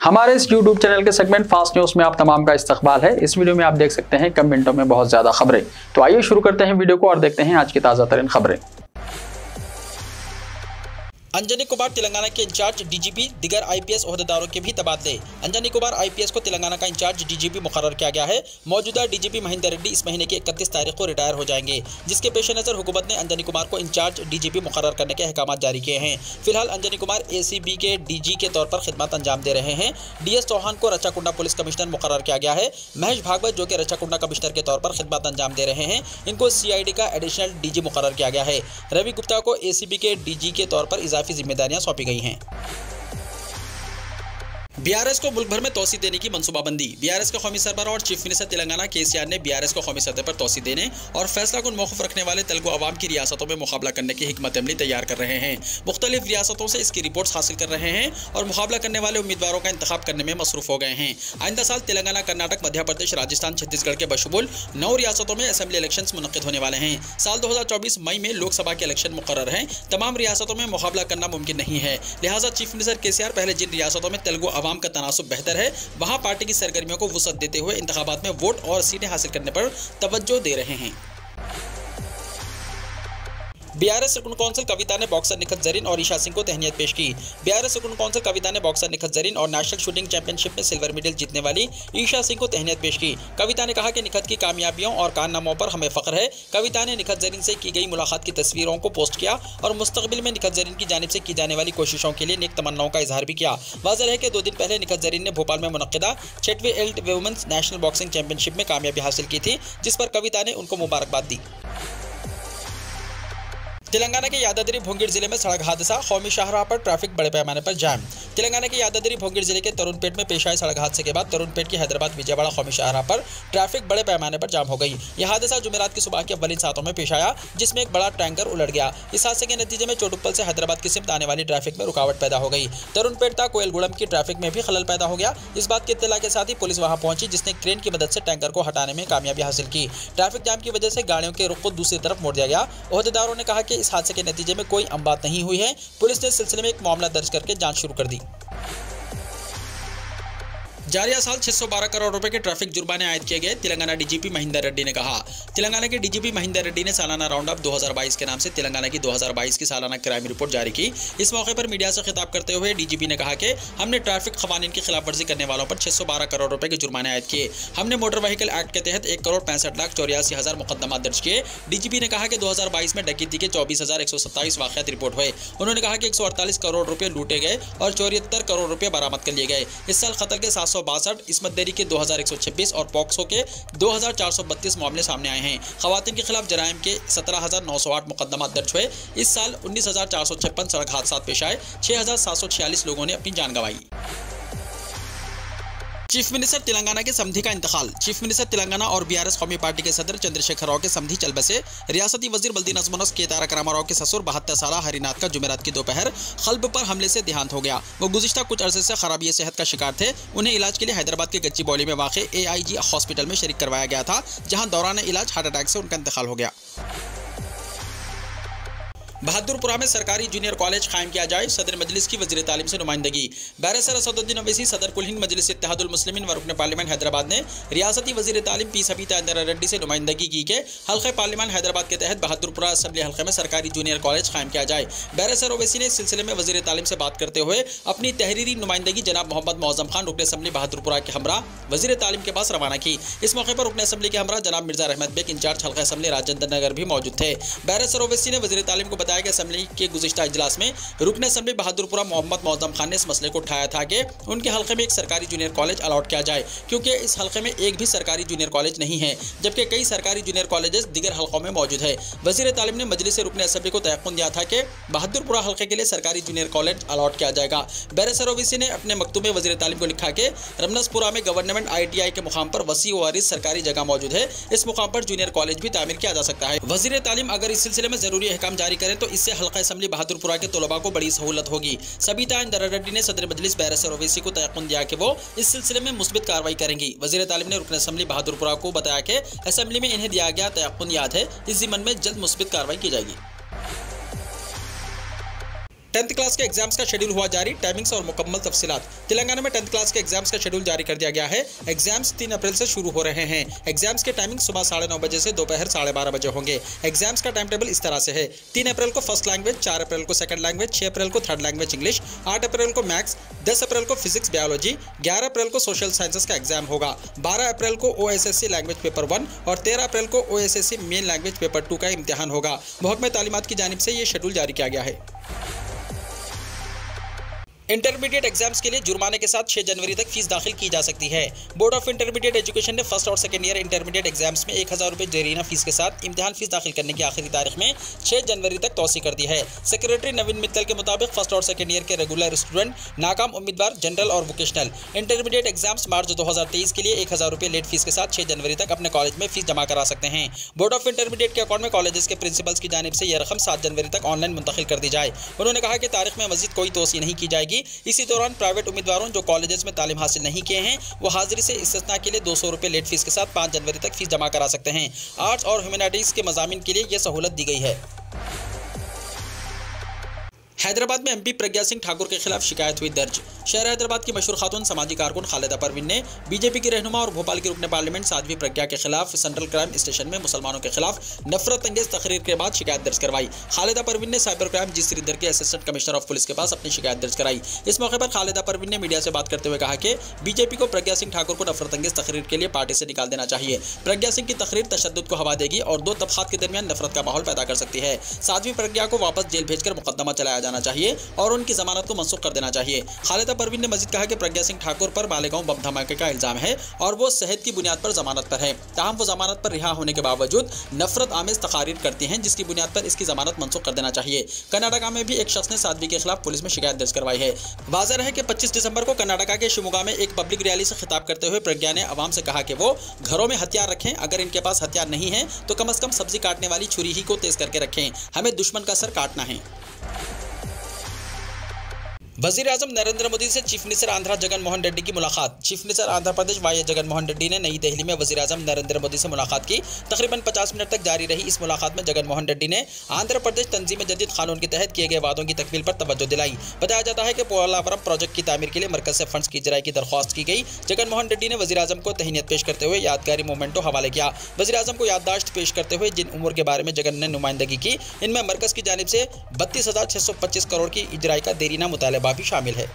हमारे इस YouTube channel के सेगमेंट फास्ट न्यूज में आप तमाम का इस्तकबाल है। इस वीडियो में आप देख सकते हैं कम मिनटों में बहुत ज्यादा खबरें। तो आइए शुरू करते हैं वीडियो को और देखते हैं आज की ताजा तरीन खबरें। अंजनी कुमार तेलंगाना के इंचार्ज डीजीपी, दिगर आईपीएस ओहदेदारों के भी तबादले। अंजनी कुमार आईपीएस को तेलंगाना का इंचार्ज डीजीपी मुकर्रर किया गया है। मौजूदा डीजीपी महेंदर रेड्डी इस महीने की 31 तारीख को रिटायर हो जाएंगे, जिसके पेश नजर हुकूमत ने अंजनी कुमार को इंचार्ज डीजीपी मुकर्रर करने के अहकाम जारी किए हैं। फिलहाल अंजनी कुमार एसीबी के डीजी के तौर पर खिदमत अंजाम दे रहे हैं। डीएस चौहान को रचाकुंडा पुलिस कमिश्नर मुकर्रर किया गया है। महेश भागवत जो कि रचाकुंडा कमिश्नर के तौर पर खिदमत अंजाम दे रहे हैं, इनको सीआईडी का एडिशनल डीजी मुकर्रर किया गया है। रवि गुप्ता को एसीबी के डीजी के तौर पर इजाफी जिम्मेदारियां सौंपी गई हैं। बीआरएस को मुल्क भर में तोसी देने की मनसूबाबंदी। बीआरएस के कौमी सरबराह और चीफ मिनिस्टर तेलंगाना केसीआर ने बीआरएस को कौमी सतह पर तोसी देने और फैसला कुन मौक़िफ़ रखने वाले तेलुगु अवाम की रियासतों में मुकाबला करने की हिकमत अमली तैयार कर रहे हैं। मुख्तलिफ रियासतों से इसकी रिपोर्ट्स हासिल कर रहे हैं और मुकाबला करने वाले उम्मीदवारों का इंतखाब करने में मसरूफ हो गए हैं। आइंदा साल तेलंगाना, कर्नाटक, मध्य प्रदेश, राजस्थान, छत्तीसगढ़ के बशुमुल 9 रियासतों में असेंबली इलेक्शंस मुनक्किद होने वाले हैं। साल 2024 मई में लोकसभा के इलेक्शन मुकर्रर हैं। तमाम रियासतों में मुकाबला करना मुमकिन नहीं है, लिहाजा चीफ मिनिस्टर केसीआर पहले जिन रियासतों में तेलुगु अवाम का तनासुब बेहतर है, वहां पार्टी की सरगर्मियों को वुसअत देते हुए इंतखाबात में वोट और सीटें हासिल करने पर तवज्जो दे रहे हैं। बीआरएस रुकन कौंसिल कविता ने बॉक्सर निखत जरीन और ईशा सिंह को तहनीत पेश की। बीआरएस रुकन कौंसिल कविता ने बॉक्सर निखत जरीन और नेशनल शूटिंग चैंपियनशिप में सिल्वर मेडल जीतने वाली ईशा सिंह को तहनीत पेश की। कविता ने कहा कि निखत की कामयाबियों और कारनामों पर हमें फख्र है। कविता ने निखत जरीन से की गई मुलाकात की तस्वीरों को पोस्ट किया और मुस्तकबिल में निखत जरीन की जानिब से की जाने वाली कोशिशों के लिए नेक तमन्नाओं का इजहार भी किया। वाज़ेह है कि 2 दिन पहले निखत जरीन ने भोपाल में मुनक्किदा 6वीं elite women's national boxing championship में कामयाबी हासिल की थी, जिस पर कविता ने उनको मुबारकबाद दी। तेलंगाना के यादाद्री भोंगिर जिले में सड़क हादसा, कौमी शाहराह पर ट्रैफिक बड़े पैमाने पर जाम। तेलंगाना के यादाद्री भोंगिर जिले के तरुणपेट में पेश आए सड़क हादसे के बाद तरुणपेट की हैदराबाद विजयवाड़ा कौमी शाहराह पर ट्रैफिक बड़े पैमाने पर जाम हो गई। यह हादसा जुमेरात की सुबह के अव्वलीन सातों में पेश आया, जिसमें एक बड़ा टैंकर उलट गया। इस हादसे के नतीजे में चोटुप्पल से हैदराबाद की सिमत आने वाली ट्रैफिक में रुकावट पैदा हो गई। तरुणपेट तक कोयलगुड़म की ट्रैफिक में भी खलल पैदा हो गया। इस बात की इत्तला के साथ ही पुलिस वहां पहुंची, जिसने क्रेन की मदद से टैंकर को हटाने में कामयाबी हासिल की। ट्रैफिक जाम की वजह से गाड़ियों के रुख को दूसरी तरफ मोड़ दिया गया। ओहदेदारों ने कहा कि इस हादसे के नतीजे में कोई अमवात नहीं हुई है। पुलिस ने इस सिलसिले में एक मामला दर्ज करके जांच शुरू कर दी। जारिया साल 612 करोड़ रुपए के ट्रैफिक जुर्माने आयद किए गए, तेलंगाना डीजीपी महेंदर रेड्डी ने कहा। तेलंगाना के डीजीपी महेंदर रेड्डी ने सालाना राउंड अप 2022 के नाम से तेलंगाना की 2022 की सालाना क्राइम रिपोर्ट जारी की। इस मौके पर मीडिया से खिताब करते हुए डीजीपी ने कहा कि हमने ट्रैफिक कवानीन की खिलाफ वर्जी करने वालों पर 612 करोड़ रुपए के जुर्माने आयद किए। हमने मोटर व्हीकल एक्ट के तहत 1,65,84,000 मुकदमा दर्ज किए। डीजीपी ने कहा कि 2022 में डकैती के 24,127 वाक़यात रिपोर्ट हुए। उन्होंने कहा कि 148 करोड़ रुपए लूटे गए और 74 करोड़ रुपए बरामद कर लिए गए। इस साल कत्ल के 762, इसमत देरी के 2,126 और पॉक्सो के 2,432 मामले सामने आए हैं। खवातीन के खिलाफ जराइम के 17,908 मुकदमा दर्ज हुए। इस साल 19,456 सड़क हादसा पेश आए। 6,746 लोगों ने अपनी जान गंवाई। चीफ मिनिस्टर तेलंगाना के समधी का इंतकाल। चीफ मिनिस्टर तेलंगाना और बीआरएस कौमी पार्टी के सदर चंद्रशेखर राव के समधी चल बसे रियासती वजीर बल्दी नज़्म-ओ-नस्क के तारक रामाराव के ससुर 72 साला हरिनाथ का जुमेरात की दोपहर क़ल्ब पर हमले से देहांत हो गया। वो गुज़िश्ता कुछ अरसे से खराबी सेहत का शिकार थे। उन्हें इलाज के लिए हैदराबाद के गच्चीबौली में वाक़ AIG हॉस्पिटल में शरीक करवाया गया था, जहाँ दौरान इलाज हार्ट अटैक से उनका इंतकाल हो गया। बहादुरपुरा में सरकारी जूनियर कॉलेज कायम किया जाए, सदर मजलिस की वज़ीर तालीम से नुमाइंदगी। बैरिस्टर असदुद्दीन अवैसी सदर कुल हिंद मजलिस इत्तेहादुल मुस्लिमीन व रुकन पार्लियामेंट हैदराबाद ने रियासती वज़ीर तालीम पी सबीता अंदर रेड्डी से नुमाइंदगी की कि हल्क़े पार्लियामेंट हैदराबाद के तहत बहादुरपुरा असम्बली हल्के में सरकारी जूनियर कॉलेज कायम किया जाए। बैरिस्टर अवैसी ने इस सिलसिले में वज़ीर तालीम से बात करते हुए अपनी तहरीरी नुमाइंदगी जनाब मोहम्मद मौज़म खान रुकन असम्बली बहादुरपुरा के हमरा वज़ीर तालीम के पास रवाना की। इस मौके पर रुकन असम्बली के हमरा जनाब मिर्ज़ा रहमत बेग इंचार्ज हल्का असम्बली राजेंद्र नगर भी मौजूद थे। बैरिस्टर अवैसी ने वज़ीर तालीम को बताया कि असम्बली के गुज़िश्ता इजलास में रुकन असम्बली बहादुरपुरा मोहम्मद मौज़म खान ने इस मसले को उठाया था कि उनके हल्के में एक सरकारी जूनियर कॉलेज अलॉट किया जाए, क्योंकि इस हल्के में एक भी सरकारी जूनियर कॉलेज नहीं है, जबकि कई सरकारी जूनियर कॉलेजेस दिगर हल्कों में मौजूद है। वज़ीर तालीम ने मजलिस रुकन असम्बली को तयक़्क़ुन दिया था कि बहादुरपुरा हल्के के लिए सरकारी जूनियर कॉलेज अलॉट किया जाएगा। बैरिस्टर अवैसी ने अपने मकतूब में वज़ीर तालीम को लिखा कि रमनसपुरा में गवर्नमेंट ITI के मुकाम पर वसी वारिस सरकारी जगह मौजूद है। इस मुकाम पर जूनियर कॉलेज भी तामीर किया जा सकता है। वज़ीर तालीम अगर इस सिलसिले में ज़रूरी अहकाम जारी करें तो इससे हल्का असम्बली बहादुरपुरा के तलबा को बड़ी सहूलत होगी। सबीता इंदर रेड्डी ने सदर मजलिस बैरिस्टर अवैसी को तयक़्क़ुन दिया कि वो इस सिलसिले में मुस्बित कार्रवाई करेंगी। वज़ीर तालीम ने रुकन असम्बली बहादुरपुरा को बताया कि असम्बली में इन्हें दिया गया तयक़्क़ुन याद है, इस ज़िम्मन में जल्द मुस्बित कार्रवाई की जाएगी। 10th क्लास के एग्जाम्स का शेड्यूल हुआ जारी, टाइमिंग्स और मुकम्मल तफसीलात। तेलंगाना में 10th क्लास के एग्जाम्स का शेड्यूल जारी कर दिया गया है। एग्जाम्स 3 अप्रैल से शुरू हो रहे हैं। एग्जाम्स के टाइमिंग सुबह 9:30 बजे से दोपहर 12:30 बजे होंगे। एग्जाम्स का टाइम टेबल इस तरह से है: 3 अप्रैल को फर्स्ट लैंग्वेज, 4 अप्रैल को सेकंड लैंग्वेज, 6 अप्रैल को थर्ड लैंग्वेज इंग्लिश, 8 अप्रैल को मैथ्स, 10 अप्रैल को फिजिक्स बायोलॉजी, 11 अप्रैल को सोशल साइंसेस का एग्जाम होगा, 12 अप्रैल को OSSC लैंग्वेज पेपर 1 और 13 अप्रैल को OSSC मेन लैंग्वेज पेपर 2 का इम्तिहान होगा। महकमा तालीमात की जानिब से ये शेड्यूल जारी किया गया है। इंटरमीडिएट एग्जाम्स के लिए जुर्माने के साथ 6 जनवरी तक फीस दाखिल की जा सकती है। बोर्ड ऑफ इंटरमीडिएट एजुकेशन ने फर्स्ट और सेकेंड ईयर इंटरमीडिएट एग्जाम्स में 1000 रुपये जरीना फीस के साथ इम्तिहान फीस दाखिल करने की आखिरी तारीख में 6 जनवरी तक तौसी कर दी है। सेक्रेटरी नवीन मित्तल के मुताबिक फर्स्ट और सेकेंड ईयर के रेगुलर स्टूडेंट, नाकाम उम्मीदवार, जनरल और वोकेशनल इंटरमीडिएट एग्जाम्स मार्च 2023 के लिए 1000 रुपये लेट फीस के साथ 6 जनवरी तक अपने कॉलेज में फीस जमा करा सकते हैं। बोर्ड ऑफ इंटरमीडिएट के अकाउंट में कॉलेजेस के प्रिंसिपल्स की जानिब से यह रकम 7 जनवरी तक ऑनलाइन मुंतकिल कर दी जाए। उन्होंने कहा कि तारीख में मजीद कोई तौसी नहीं की जाएगी। इसी दौरान प्राइवेट उम्मीदवारों जो कॉलेजेस में तालीम हासिल नहीं किए हैं वो हाजिरी से इस्तिस्ना के लिए 200 रुपये लेट फीस के साथ 5 जनवरी तक फीस जमा करा सकते हैं। आर्ट्स और ह्यूमैनिटीज़ के मज़ामिन के लिए यह सहूलत दी गई है। हैदराबाद में MP प्रज्ञा सिंह ठाकुर के खिलाफ शिकायत हुई दर्ज। शहर हैदराबाद की मशहूर खातून समाजी कारकुन खालिदा परवीन ने बीजेपी की रहनुमा और भोपाल की रुकन पार्लियामेंट साध्वी प्रज्ञा के खिलाफ सेंट्रल क्राइम स्टेशन में मुसलमानों के खिलाफ नफरत अंगेज तकरीर के बाद शिकायत दर्ज करवाई। खालिदा परवीन ने साइबर क्राइम जी श्रीधर के असिस्टेंट कमिश्नर ऑफ पुलिस के पास अपनी शिकायत दर्ज कराई। इस मौके पर खालिदा परवीन ने मीडिया से बात करते हुए कहा कि बीजेपी को प्रज्ञा सिंह ठाकुर को नफरत अंगेज तकरीर के लिए पार्टी से निकाल देना चाहिए। प्रज्ञा सिंह की तकरीर तशद्दुद को हवा देगी और 2 तबकात के दरमियान नफरत का माहौल पैदा कर सकती है। साध्वी प्रज्ञा को वापस जेल भेजकर मुकदमा चलाया जाना चाहिए और उनकी जमानत को मनसूख कर देना चाहिए। खालिदा परवीन ने मजीद कहा कि प्रज्ञा सिंह ठाकुर पर मालेगांव बम धमाके का इल्जाम है और वो सेहत की बुनियाद पर जमानत पर है। ताहम वो जमानत पर रिहा होने के बावजूद नफरत आमेज तकारीर करती हैं, जिसकी बुनियाद पर इसकी जमानत मनसूख कर देना चाहिए। कर्नाटका में भी एक शख्स ने साध्वी के खिलाफ पुलिस में शिकायत दर्ज करवाई है। वाज़ेह रहे कि 25 दिसंबर को कर्नाटका के शिमोगा में एक पब्लिक रैली से खिताब करते हुए प्रज्ञा ने अवाम से कहा कि वो घरों में हथियार रखें, अगर इनके पास हथियार नहीं है तो कम से कम सब्जी काटने वाली छुरी ही को तेज करके रखें, हमें दुश्मन का सर काटना है। वज़ीर आज़म नरेंद्र मोदी से चीफ मिनिस्टर आंध्रा जगन मोहन रेड्डी की मुलाकात। Chief minister Andhra Pradesh Y Jagan Mohan Reddy ने नई दिल्ली में वज़ीर आज़म नरेंद्र मोदी से मुलाकात की। तकरीबन 50 मिनट तक जारी रही इस मुलाकात में जगन मोहन रेड्डी ने आंध्र प्रदेश तंजीम जदीद कानून के तहत किए गए वादों की तकमील पर तवज्जो दिलाई। बताया जाता है कि पोलावरम प्रोजेक्ट की तामीर के लिए मरकज से फंड्स की इजराई की दरख्वास्त की गई। जगन मोहन रेड्डी ने वज़ीर आज़म को तहनीत पेश करते हुए यादगारी मोमेंटो हवाले किया। वज़ीर आज़म को याददाश्त पेश करते हुए जिन उमूर के बारे में जगन ने नुमाइंदगी की, इनमें मरकज की जानिब से 32,625 करोड़ की इजराई का देरीना मुतालबा भी शामिल है।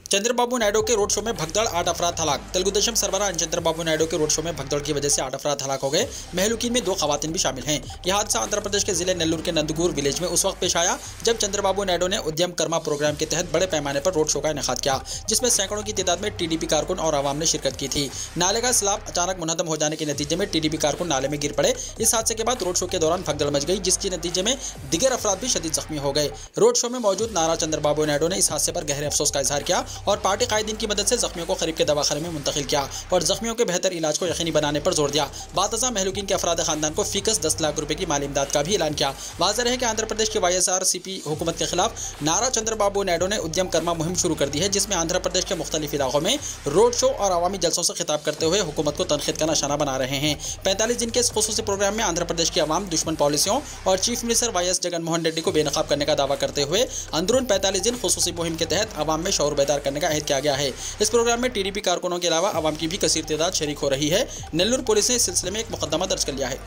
चंद्रबाबू नायडू के रोड शो में भगदड़, 8 अफराद हलाक। तेलुगुदेशम सरबराह चंद्रबाबू नायडू के रोड शो में भगदड़ की वजह से 8 अफराद हलाक हो गए। महलूकीन में 2 खवातीन भी शामिल हैं। यह हादसा आंध्र प्रदेश के जिले नेल्लूर के नंदगूर विलेज में उस वक्त पेश आया जब चंद्रबाबू नायडू ने उद्यम कर्मा प्रोग्राम के तहत बड़े पैमाने पर रोड शो का इनेकाद किया, जिसमें सैकड़ों की तादाद में TDP कारकुन और आवाम ने शिरकत की थी। नाले का स्लाब अचानक मुनहदम हो जाने के नतीजे में TDP कारकुन नाले में गिर पड़े। इस हादसे के बाद रोड शो के दौरान भगदड़ मच गई, जिसके नतीजे में दिगर अफराद भी शदीद जख्मी हो गए। रोड शो में मौजूद नारा चंद्रबाबू नायडू ने इस हादसे पर गहरे अफसोस का इजहार किया और पार्टी कायदीन की मदद से जख्मियों को करीब के दवाखाने में मुंतकिल किया और जख्मियों के बेहतर इलाज को यकीनी बनाने पर जोर दिया। बातज़ा महलूकीन के अफराद खानदान को फीकस 10 लाख रुपए की माली इमदाद का भी ऐलान किया। वाज़ेह रहे कि आंध्र प्रदेश के YSRCP हुकूमत के खिलाफ नारा चंद्रबाबू नायडू ने उद्यम कर्मा मुहिम शुरू कर दी है, जिसमें आंध्र प्रदेश के मुख्तलिफ इलाकों में रोड शो और अवामी जलसों से खिताब करते हुए हुकूमत को तनखीद का निशाना बना रहे हैं। 45 दिन के इस खुसूसी प्रोग्राम में आंध्र प्रदेश की आवाम दुश्मन पॉलिसियों और chief minister YS Jagan Mohan Reddy को बेनकाब करने का दावा करते हुए अंदरून 45 दिन खुसूसी मुहिम के तहत आवाम में शऊर बेदार करने का अहद किया गया है। इस प्रोग्राम में TDP कारकुनों के अलावा आवाम की भी कसीर तादाद शरीक हो रही है। नेल्लूर पुलिस ने इस सिलसिले में एक मुकदमा दर्ज कर लिया है।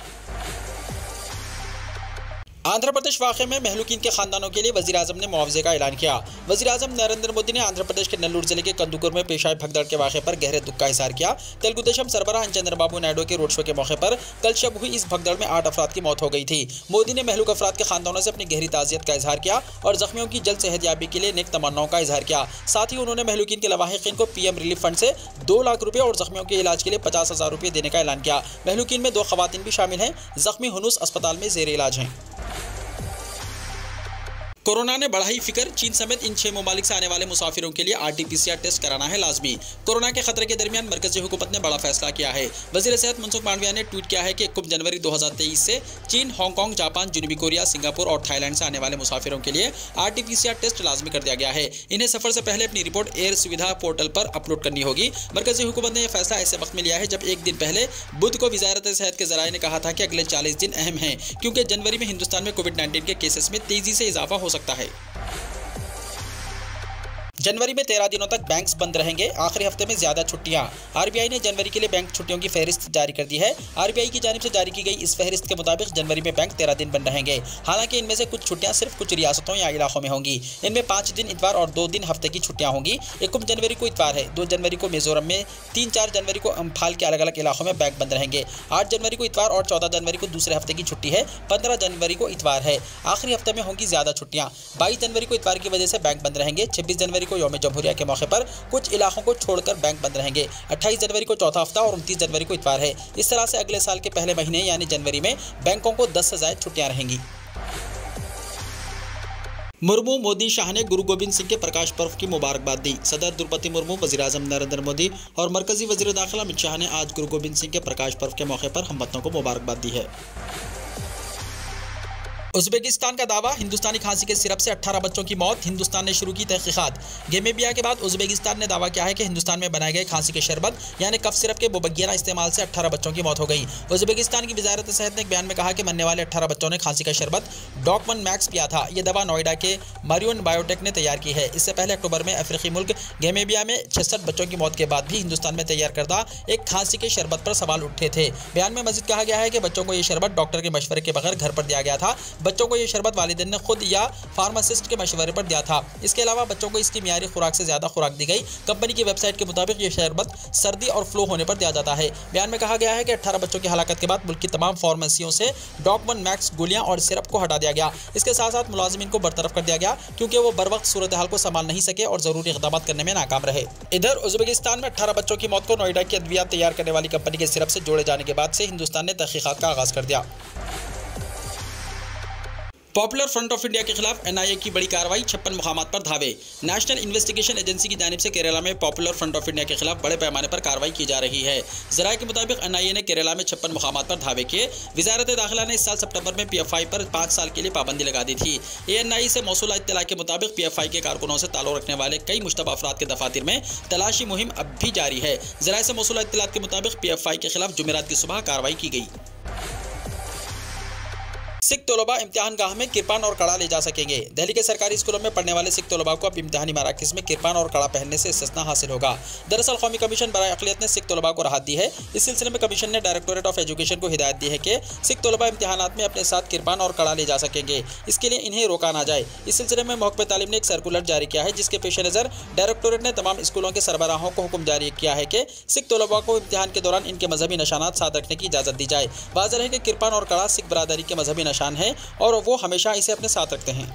आंध्र प्रदेश वाक़े में महलूकीन के खानदानों के लिए वज़ीर आज़म ने मुआवजे का ऐलान किया। वज़ीर आज़म नरेंद्र मोदी ने आंध्र प्रदेश के नेल्लूर जिले के कंदुकुर में पेश आए भगदड़ के वाक़े पर गहरे दुख का इज़हार किया। तेलुगुदेशम सरबराह चंद्रबाबू नायडू के रोड शो के मौके पर कल शब हुई इस भगदड़ में 8 अफराद की मौत हो गई थी। मोदी ने महलूक अफराद के खानदानों से अपनी गहरी ताज़ियत का इज़हार किया और जख्मियों की जल्द सेहतयाबी के लिए नेक तमन्नाओं का इज़हार किया। साथ ही उन्होंने महलूकीन के लवाहिकीन को PM रिलीफ फंड से 2 लाख रुपये और जख्मियों के इलाज के लिए 50,000 रुपये देने का ऐलान किया। महलूकीन में 2 खवातीन भी शामिल हैं। जख्मी हुनूस अस्पताल में ज़ेर इलाज हैं। कोरोना ने बढ़ाई फिक्र, चीन समेत इन 6 ममालिक से आने वाले मुसाफिरों के लिए RT-PCR टेस्ट कराना है लाजमी। कोरोना के खतरे के दरमियान मरकजी हुकूमत ने बड़ा फैसला किया है। वजीर सेहत मनसुख मांडविया ने ट्वीट किया है कि 1 जनवरी 2023 से चीन, हांगकांग, जापान, जनूबी कोरिया, सिंगापुर और थाईलैंड से आने वाले मुसाफिरों के लिए RT-PCR टेस्ट लाजमी कर दिया गया है। इन्हें सफर से पहले अपनी रिपोर्ट एयर सुविधा पोर्टल पर अपलोड करनी होगी। मरकजी हुकूमत ने यह फैसला ऐसे वक्त में लिया है जब एक दिन पहले बुध को वजारत सेहत के जराये ने कहा था कि अगले 40 दिन अहम हैं, क्योंकि जनवरी में हिंदुस्तान में कोविड-19 के केसेस में तेजी से इजाफा हो सकता है। जनवरी में 13 दिनों तक बैंक्स बंद रहेंगे, आखिरी हफ्ते में ज्यादा छुट्टियां। RBI ने जनवरी के लिए बैंक छुट्टियों की फहरिस्त जारी कर दी है। RBI की जानिब से जारी की गई इस फहरिस्त के मुताबिक जनवरी में बैंक 13 दिन बंद रहेंगे। हालांकि इनमें से कुछ छुट्टियां सिर्फ कुछ रियासतों या इलाकों में होंगी। इनमें 5 दिन इतवार और 2 दिन हफ्ते की छुट्टियां होंगी। 1 जनवरी को इतवार है, 2 जनवरी को मिजोरम में, 3-4 जनवरी को अम्फाल के अलग अलग इलाकों में बैंक बंद रहेंगे। 8 जनवरी को इतवार और 14 जनवरी को दूसरे हफ्ते की छुट्टी है। 15 जनवरी को इतवार है, आखिरी हफ्ते में होंगी ज्यादा छुट्टियां। 22 जनवरी को इतवार की वजह से बैंक बंद रहेंगे। 26 जनवरी को यौम जमहूरिया के मौके पर कुछ इलाकों को छोड़कर बैंक बंद रहेंगे। 28 जनवरी को चौथा हफ्ता और 29 जनवरी को इतवार है। इस तरह से अगले साल के पहले महीने यानी जनवरी में बैंकों को 10 से ज्यादा छुट्टियां रहेंगी। मुर्मू, मोदी, शाह ने गुरु गोबिंद सिंह के प्रकाश पर्व की मुबारकबाद दी। सदर द्रौपदी मुर्मू, वज़ीर-ए-आज़म नरेंद्र मोदी और मरकजी वज़ीर दाखिला अमित शाह ने आज गुरु गोबिंद सिंह के प्रकाश पर्व के मौके पर हमवतनों को मुबारकबाद दी है। उज़्बेकिस्तान का दावा, हिंदुस्तानी खांसी के सिरप से 18 बच्चों की मौत, हिंदुस्तान ने शुरू की तहकीकात। गेमेबिया के बाद उज़्बेकिस्तान ने दावा किया है कि हिंदुस्तान में बनाए गए खांसी के शरबत यानी कफ सिरप के मुबग्गिना इस्तेमाल से 18 बच्चों की मौत हो गई। उज़्बेकिस्तान की वजारत सेहत ने एक बयान में कहा कि मरने वाले 18 बच्चों ने खांसी का शरबत डॉक-1 मैक्स पिया था। यह दवा नोएडा के मारियन बायोटेक ने तैयार की है। इससे पहले अक्टूबर में अफ्रीकी मुल्क गेमेबिया में 66 बच्चों की मौत के बाद भी हिंदुस्तान में तैयार करदा एक खांसी के शरबत पर सवाल उठे थे। बयान में मजीद कहा गया है कि बच्चों को यह शरबत डॉक्टर के मशवरे के बगैर घर पर दिया गया था। बच्चों को यह शरबत वालिदैन ने खुद या फार्मासिस्ट के मशवरे पर दिया था। इसके अलावा बच्चों को इसकी मियारी खुराक से ज्यादा खुराक दी गई। कंपनी की वेबसाइट के मुताबिक यह शरबत सर्दी और फ्लू होने पर दिया जाता है। बयान में कहा गया है कि 18 बच्चों की हलाकत के बाद मुल्क की तमाम फार्मेसियों से डॉक-1 मैक्स गोलियां और सिरप को हटा दिया गया। इसके साथ साथ मुलाजिमीन को बरतरफ कर दिया गया क्योंकि वो बर वक्त सूरत हाल को संभाल नहीं सके और जरूरी इक़दाम करने में नाकाम रहे। इधर उज़्बेकिस्तान में 18 बच्चों की मौत को नोएडा की अद्वियात तैयार करने वाली कंपनी के सिरप से जोड़े जाने के बाद से हिंदुस्तान ने तहकीकात का आगाज कर दिया। पॉपुलर फ्रंट ऑफ इंडिया के खिलाफ NIA की बड़ी कार्रवाई, 56 मुकामात पर धावे। नेशनल इन्वेस्टिगेशन एजेंसी की जानिब से केरला में पॉपुलर फ्रंट ऑफ इंडिया के खिलाफ बड़े पैमाने पर कार्रवाई की जा रही है। जराये के मुताबिक NIA ने केरला में 56 मुकामात पर धावे किए। वजारत दाखिला ने इस साल सितंबर में PFI पर 5 साल के लिए पाबंदी लगा दी थी। ANI से मौसूला इत्तला के मुताबिक PFI के कारकुनों से ताल्लुक रखने वाले कई मुश्तबा अफराद के दफातर में तलाशी मुहिम अब भी जारी है। जराये से मौसूला इत्तला के मुताबिक PFI के खिलाफ जुमेरात की सुबह कार्रवाई की गई। सिख तलबा इम्तिहान गाह में किरपान और कड़ा ले जा सकेंगे। दिल्ली के सरकारी स्कूलों में पढ़ने वाले सिख तलबा को अब इम्तिहानी मराकज़ में किरपान और कड़ा पहनने से इस्तिस्ना हासिल होगा। दरअसल कौमी कमीशन बराए अक़लियत ने सिख तलबा को राहत दी है। इस सिलसिले में कमीशन ने डायरेक्टोरेट ऑफ एजुकेशन को हिदायत दी है कि सिख तलबा इम्तिहानात में अपने साथ किरपान और कड़ा ले जा सकेंगे। इसके लिए इन्हें रोका ना जाए। इस सिलसिले में महकमे तालीम ने एक सर्कुलर जारी किया है, जिसके पेश नज़र डायरेक्टोरेट ने तमाम स्कूलों के सरबराहों को हुक्म जारी किया है कि सिख तलबा को इम्तिहान के दौरान इनके मजहबी निशानात साथ रखने की इजाज़त दी जाए। वाज़ेह है कि किरपान और कड़ा सिख बरादरी के मजहबी निशान है और वो हमेशा इसे अपने साथ रखते हैं।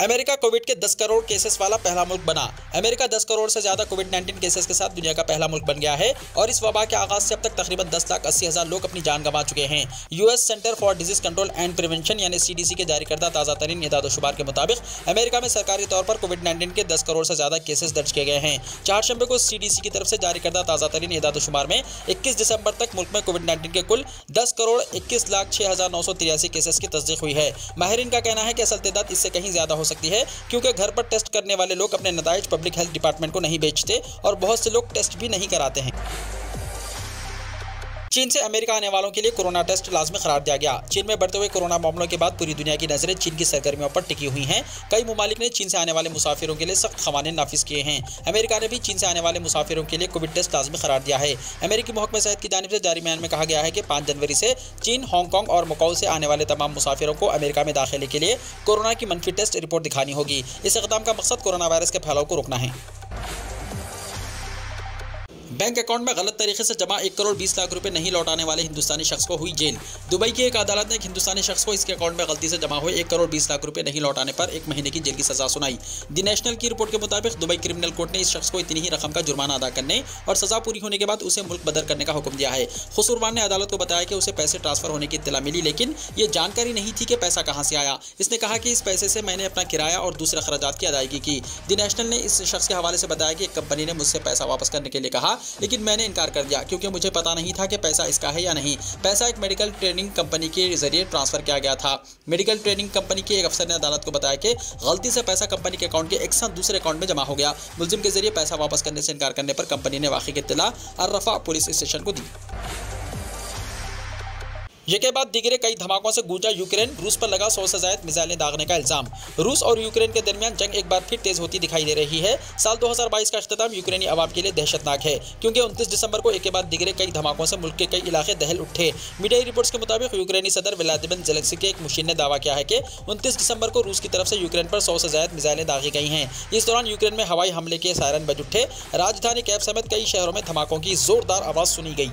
अमेरिका कोविड के 10 करोड़ केसेस वाला पहला मुल्क बना। अमेरिका 10 करोड़ से ज्यादा कोविड-19 केसेस के साथ दुनिया का पहला मुल्क बन गया है और इस वबा के आगाज से अब तक तकरीबन 10,80,000 लोग अपनी जान गंवा चुके हैं। US centre for disease control and prevention यानी CDC के जारी करदा ताज़ा तरीन इदाद-ओ-शुमार के मुताबिक अमेरिका में सरकारी तौर पर कोविड-19 के 10 करोड़ से ज्यादा केसेस दर्ज किए गए हैं। चारशंबे को CDC की तरफ से जारी करदा ताज़ा तरीन इदाद-ओ-शुमार में 21 दिसंबर तक मुल्क में कोविड-19 के कुल 10 करोड़ 21,06,983 केसेस की तस्दीक हुई है। माहिरीन का कहना है कि असल तादाद इससे कहीं ज्यादा हो सकती है क्योंकि घर पर टेस्ट करने वाले लोग अपने नताइज पब्लिक हेल्थ डिपार्टमेंट को नहीं बेचते और बहुत से लोग टेस्ट भी नहीं कराते हैं। चीन से अमेरिका आने वालों के लिए कोरोना टेस्ट लाजमी करार दिया गया। चीन में बढ़ते हुए कोरोना मामलों के बाद पूरी दुनिया की नजरें चीन की सरगर्मियों पर टिकी हुई हैं। कई ममालिक ने चीन से आने वाले मुसाफिरों के लिए सख्त क़वानीन नाफिज किए हैं। अमेरिका ने भी चीन से आने वाले मुसाफिरों के लिए कोविड टेस्ट लाजमी करार दिया है। अमेरिकी महकमे सेहत की जानिब से जारी बयान में कहा गया है कि 5 जनवरी से चीन, हांगकांग और मकाऊ से आने वाले तमाम मुसाफिरों को अमेरिका में दाखिले के लिए कोरोना की मनफी टेस्ट रिपोर्ट दिखानी होगी। इस इक़दाम का मकसद कोरोना वायरस के फैलाव को रोकना है। बैंक अकाउंट में गलत तरीके से जमा 1 करोड़ 20 लाख रुपए नहीं लौटाने वाले हिंदुस्तानी शख्स को हुई जेल। दुबई की एक अदालत ने एक हिंदुस्तानी शख्स को इसके अकाउंट में गलती से जमा हुए 1 करोड़ 20 लाख रुपए नहीं लौटाने पर 1 महीने की जेल की सजा सुनाई। द नेशनल की रिपोर्ट के मुताबिक दुबई क्रिमिनल कोर्ट ने इस शख्स को इतनी ही रकम का जुर्माना अदा करने और सजा पूरी होने के बाद उसे मुल्क बदर करने का हुक्म दिया है। खुसूरवान ने अदालत को बताया कि उसे पैसे ट्रांसफर होने की इत्तला मिली, लेकिन ये जानकारी नहीं थी कि पैसा कहां से आया। इसने कहा कि इस पैसे से मैंने अपना किराया और दूसरे खर्चात की अदायगी की। द नेशनल ने इस शख्स के हवाले से बताया कि एक कंपनी ने मुझसे पैसा वापस करने के लिए कहा, लेकिन मैंने इनकार कर दिया क्योंकि मुझे पता नहीं था कि पैसा इसका है या नहीं। पैसा एक मेडिकल ट्रेनिंग कंपनी के जरिए ट्रांसफर किया गया था। मेडिकल ट्रेनिंग कंपनी के एक अफसर ने अदालत को बताया कि गलती से पैसा कंपनी के अकाउंट के एक साथ दूसरे अकाउंट में जमा हो गया। मुलजिम के जरिए पैसा वापस करने से इनकार करने पर कंपनी ने वाक़ई की इत्तला अर-रफ़ा पुलिस स्टेशन को दी। ये के बाद दीगरे कई धमाकों से गूंजा यूक्रेन, रूस पर लगा 100 से ज़ायद मिसाइलें दागने का इल्जाम। रूस और यूक्रेन के दरमियान जंग एक बार फिर तेज होती दिखाई दे रही है। साल 2022 का अख्ताम यूक्रेनी अवाम के लिए दहशतनाक है, क्योंकि 29 दिसंबर को एक के बाद दीगरे कई धमाकों से मुल्क के कई इलाके दहल उठे। मीडिया रिपोर्ट्स के मुताबिक यूक्रेनी सदर व्लादिमीर ज़ेलेंस्की के एक मुशीर ने दावा किया है कि 29 दिसंबर को रूस की तरफ से यूक्रेन पर 100 से ज़ायद मिसाइलें दागी गई हैं। इस दौरान यूक्रेन में हवाई हमले के सायरन बज उठे। राजधानी कीव समेत कई शहरों में धमाकों की जोरदार आवाज़ सुनी गई।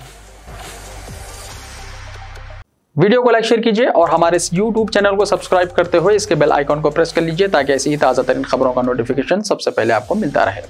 वीडियो को लाइक शेयर कीजिए और हमारे इस YouTube चैनल को सब्सक्राइब करते हुए इसके बेल आइकॉन को प्रेस कर लीजिए ताकि ऐसी ही ताज़ा तरीन खबरों का नोटिफिकेशन सबसे पहले आपको मिलता रहे।